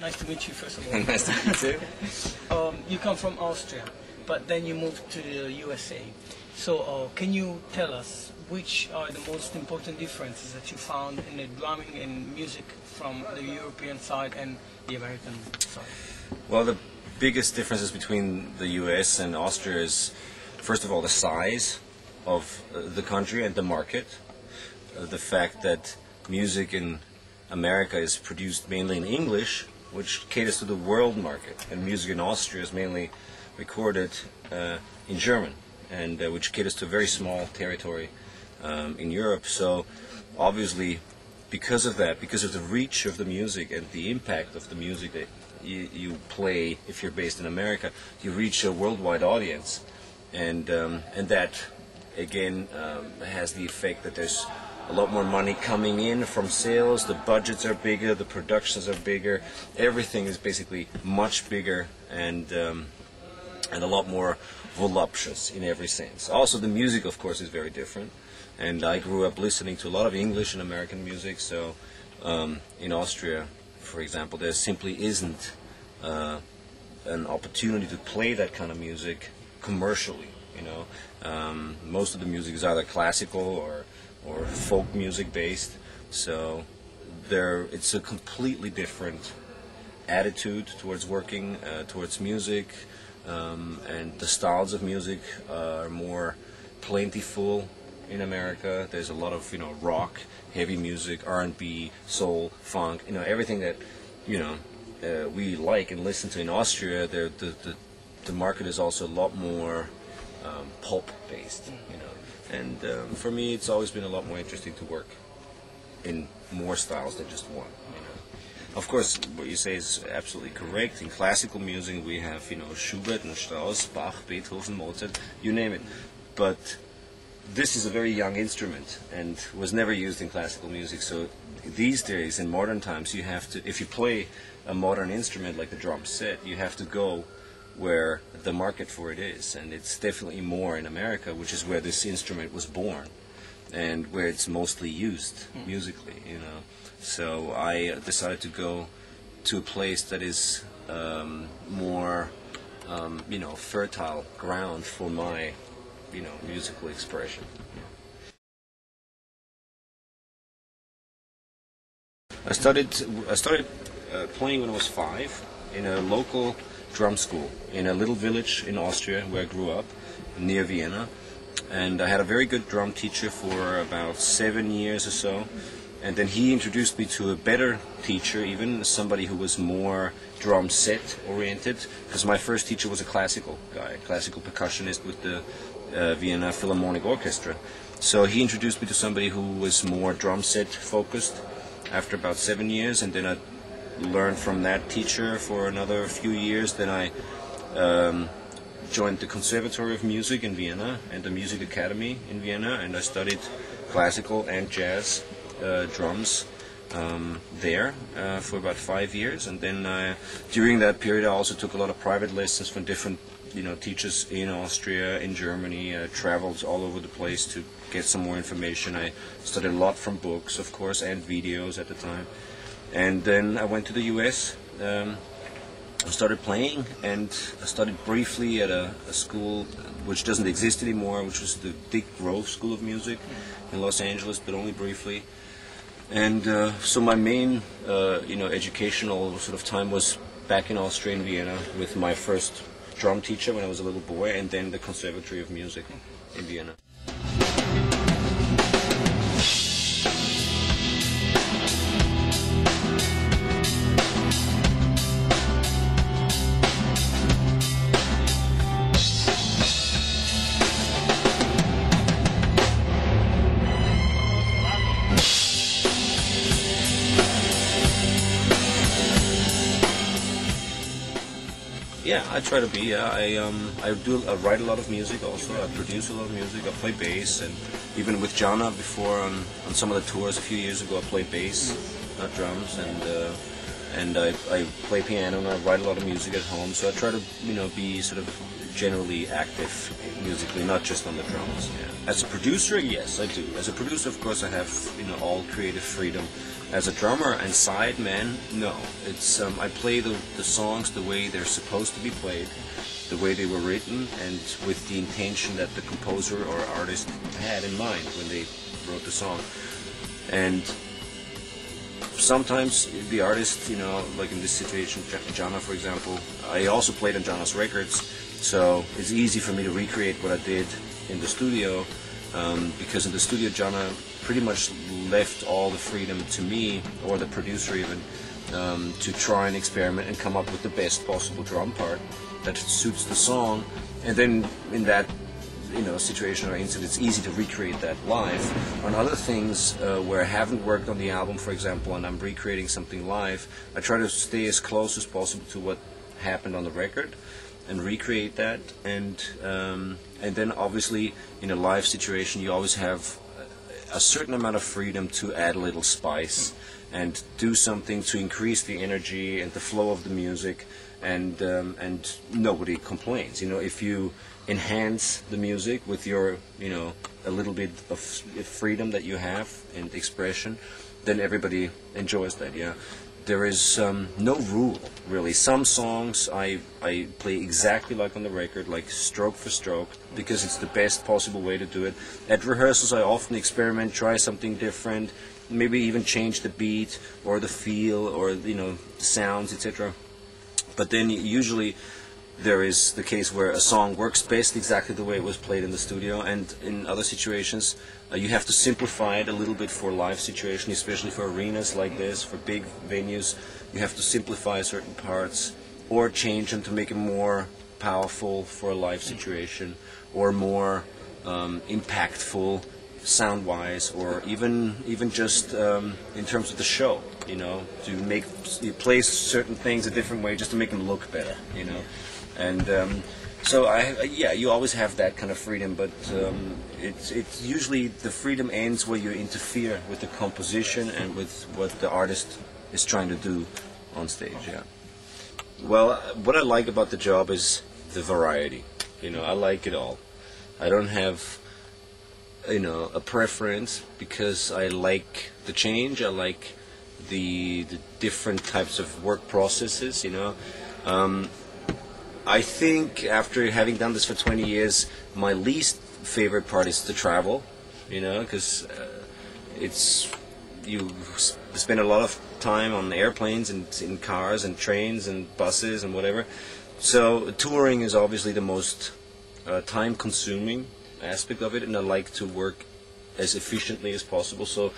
Nice to meet you, first of all. Nice to meet you too. You come from Austria, but then you moved to the USA. So can you tell us which are the most important differences that you found in the drumming and music from the European side and the American side? Well, the biggest differences between the US and Austria is, first of all, the size of the country and the market. The fact that music in America is produced mainly in English, which caters to the world market, and music in Austria is mainly recorded in German, and which caters to a very small territory in Europe. So obviously, because of that, because of the reach of the music and the impact of the music that you play, if you're based in America, you reach a worldwide audience, and that again has the effect that there's a lot more money coming in from sales. The budgets are bigger, the productions are bigger, everything is basically much bigger and a lot more voluptuous in every sense. Also, the music, of course, is very different. And I grew up listening to a lot of English and American music, so in Austria, for example, there simply isn't an opportunity to play that kind of music commercially. You know, most of the music is either classical or folk music based, so it's a completely different attitude towards working, towards music, and the styles of music are more plentiful. In America, there's a lot of rock, heavy music, R&B, soul, funk, everything that we like and listen to. In Austria, the market is also a lot more pop based, and for me, it's always been a lot more interesting to work in more styles than just one. Of course, what you say is absolutely correct. In classical music, we have Schubert and Strauss, Bach, Beethoven, Mozart, you name it, but this is a very young instrument and was never used in classical music. So these days, in modern times, you have to, if you play a modern instrument like the drum set, you have to go where the market for it is. And it's definitely more in America, which is where this instrument was born and where it's mostly used musically, So I decided to go to a place that is more, fertile ground for my musical expression. I started playing when I was 5 in a local drum school in a little village in Austria where I grew up, near Vienna. And I had a very good drum teacher for about 7 years or so. And then he introduced me to a better teacher, even somebody who was more drum set oriented, because my first teacher was a classical guy, a classical percussionist with the Vienna Philharmonic Orchestra. So he introduced me to somebody who was more drum set focused after about 7 years, and then I learned from that teacher for another few years. Then I joined the Conservatory of Music in Vienna and the Music Academy in Vienna, and I studied classical and jazz drums there for about 5 years. And then during that period I also took a lot of private lessons from different teachers in Austria, in Germany. I traveled all over the place to get some more information. I studied a lot from books, of course, and videos at the time. And then I went to the US. I started playing, and I studied briefly at a school which doesn't exist anymore, which was the Dick Grove School of Music in Los Angeles, but only briefly. And so my main, educational sort of time was back in Austria, in Vienna, with my first drum teacher when I was a little boy, and then the Conservatory of Music in Vienna. Yeah, I try to be. I write a lot of music also. I produce a lot of music. I play bass, and even with Gianna before on some of the tours a few years ago, I played bass, not drums, and I play piano and I write a lot of music at home. So I try to be sort of generally active musically, not just on the drums. Yeah. As a producer, yes, I do. As a producer, of course, I have all creative freedom As a drummer and sideman, no. It's I play the songs the way they're supposed to be played, the way they were written, and with the intention that the composer or artist had in mind when they wrote the song. And sometimes the artist, you know, like in this situation, Gianna, for example, I also played on Gianna's records, so it's easy for me to recreate what I did in the studio, because in the studio Gianna pretty much left all the freedom to me, or the producer even, to try and experiment and come up with the best possible drum part that suits the song. And then in that, you know, situation or incident, it's easy to recreate that live. On other things where I haven't worked on the album, for example, and I'm recreating something live, I try to stay as close as possible to what happened on the record and recreate that. And then obviously in a live situation you always have a certain amount of freedom to add a little spice and do something to increase the energy and the flow of the music, and nobody complains. You know, if you enhance the music with your, you know, a little bit of freedom that you have and expression, then everybody enjoys that. Yeah, there is no rule really. Some songs I play exactly like on the record, like stroke for stroke, because it's the best possible way to do it. At rehearsals I often experiment, try something different, maybe even change the beat or the feel or, you know, sounds, etc. But then usually there is the case where a song works best exactly the way it was played in the studio, and in other situations you have to simplify it a little bit for a live situation, especially for arenas like this, for big venues. You have to simplify certain parts or change them to make it more powerful for a live situation, or more impactful sound-wise, or even just in terms of the show, you know, you play certain things a different way just to make them look better, you know. And so yeah, you always have that kind of freedom, but it's usually the freedom ends where you interfere with the composition and with what the artist is trying to do on stage. Yeah. Well, what I like about the job is the variety. You know, I like it all. I don't have, you know, a preference, because I like the change. I like the different types of work processes. You know. I think after having done this for 20 years, my least favorite part is to travel, you know, because you spend a lot of time on airplanes and in cars and trains and buses and whatever. So touring is obviously the most time-consuming aspect of it, and I like to work as efficiently as possible. So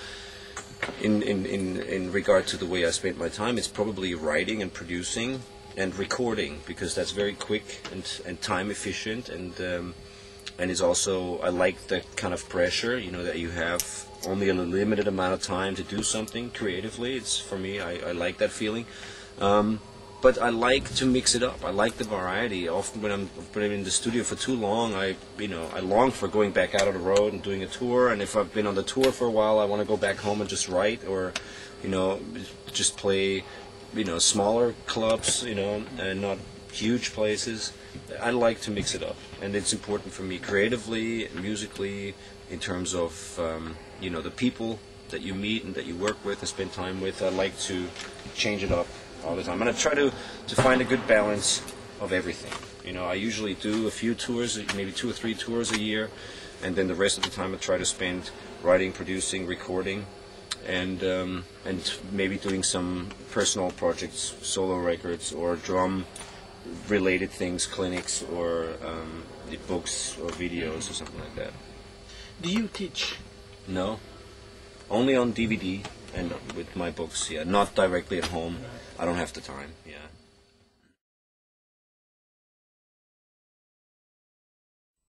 in regard to the way I spend my time, it's probably writing and producing and recording, because that's very quick and time efficient, and it's also, I like that kind of pressure, you know, that you have only a limited amount of time to do something creatively. It's, for me, I like that feeling. But I like to mix it up. I like the variety. Often when I'm in the studio for too long, I long for going back out on the road and doing a tour. And if I've been on the tour for a while, I want to go back home and just write, or, you know, just play, you know, smaller clubs, you know, and not huge places. I like to mix it up, and it's important for me creatively, musically, in terms of you know, the people that you meet and that you work with and spend time with. I like to change it up all the time, and I try to find a good balance of everything. You know, I usually do a few tours, maybe 2 or 3 tours a year, and then the rest of the time I try to spend writing, producing, recording, and maybe doing some personal projects, solo records, or drum-related things, clinics, or books or videos or something like that. Do you teach? No, only on DVD and with my books. Yeah, not directly at home. I don't have the time. Yeah.